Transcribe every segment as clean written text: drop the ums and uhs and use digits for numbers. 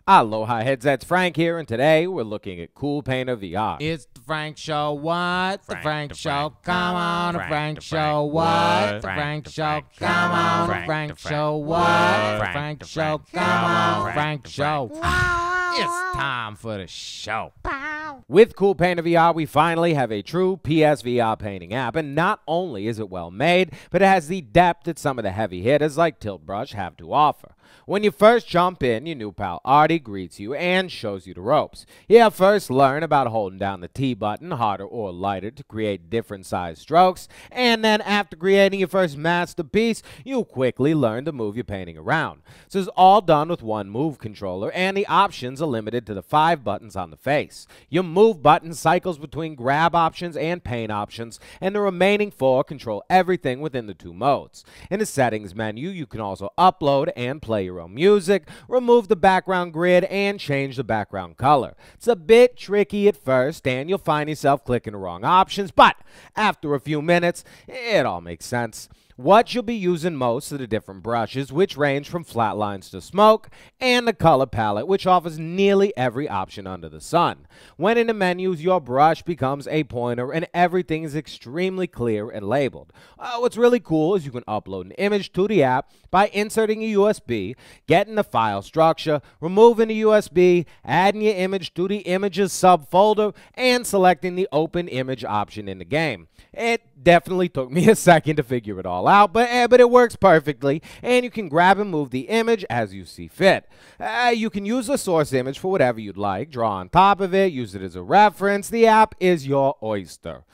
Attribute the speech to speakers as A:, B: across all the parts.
A: Aloha headsets, Frank here, and today we're looking at CoolPaintrVR.
B: It's the Frank Show, what? The Frank Show,
C: Frank,
B: come on, the
C: Frank,
B: Frank
C: the
B: Show,
C: Frank,
B: what?
C: what?
B: The Frank
C: the
B: Show,
C: Frank,
B: come on, the
C: Frank,
B: Frank
C: the
B: Show,
C: Frank,
B: what? The
C: Frank,
B: Frank
C: the
B: Show,
C: Frank,
B: come on,
C: Frank,
B: Frank
C: the
B: Show.
C: Frank.
B: It's time for the show.
A: With CoolPaintrVR, we finally have a true PSVR painting app, and not only is it well made, but it has the depth that some of the heavy hitters like Tilt Brush have to offer. When you first jump in, your new pal Artie greets you and shows you the ropes. You'll first learn about holding down the T button, harder or lighter, to create different size strokes, and then after creating your first masterpiece, you'll quickly learn to move your painting around. So it's all done with one move controller, and the options are limited to the 5 buttons on the face. Your move button cycles between grab options and paint options, and the remaining 4 control everything within the 2 modes. In the settings menu, you can also upload and play your own music, remove the background grid, and change the background color. It's a bit tricky at first, and you'll find yourself clicking the wrong options, but after a few minutes, it all makes sense. What you'll be using most are the different brushes, which range from flat lines to smoke, and the color palette, which offers nearly every option under the sun. When in the menus, your brush becomes a pointer and everything is extremely clear and labeled. What's really cool is you can upload an image to the app by inserting a USB, getting the file structure, removing the USB, adding your image to the images subfolder, and selecting the open image option in the game. It definitely took me a second to figure it all out, but it works perfectly, and you can grab and move the image as you see fit. You can use the source image for whatever you'd like, draw on top of it, use it as a reference. The app is your oyster.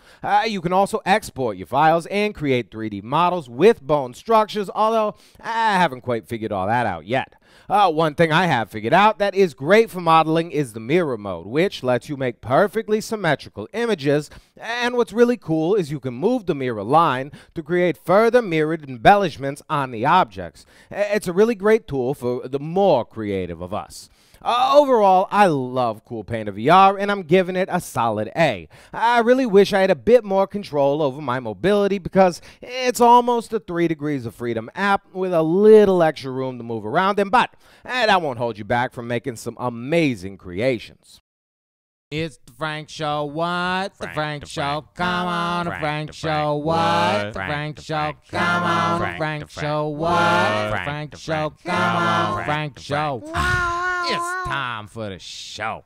A: You can also export your files and create 3D models with bone structures, although I haven't quite figured all that out yet. One thing I have figured out that is great for modeling is the mirror mode, which lets you make perfectly symmetrical images, and what's really cool is you can move the mirror line to create further mirrored embellishments on the objects. It's a really great tool for the more creative of us. Overall, I love CoolPaintrVR, and I'm giving it a solid A. I really wish I had a bit more control over my mobility because it's almost a 3 degrees of freedom app with a little extra room to move around in, but that won't hold you back from making some amazing creations.
B: It's the Frank Show, what? The Frank
C: the
B: Show,
C: Frank,
B: come on, the
C: Frank,
B: Frank
C: the
B: Show,
C: Frank,
B: what?
C: what?
B: The Frank
C: the
B: Show,
C: Frank,
B: come on, the
C: Frank,
B: Frank
C: the
B: Show,
C: Frank,
B: what? The
C: Frank,
B: Frank
C: the
B: Show,
C: Frank,
B: come on, the
C: Frank,
B: Frank
C: the
B: Show.
C: Frank.
B: It's time for the show.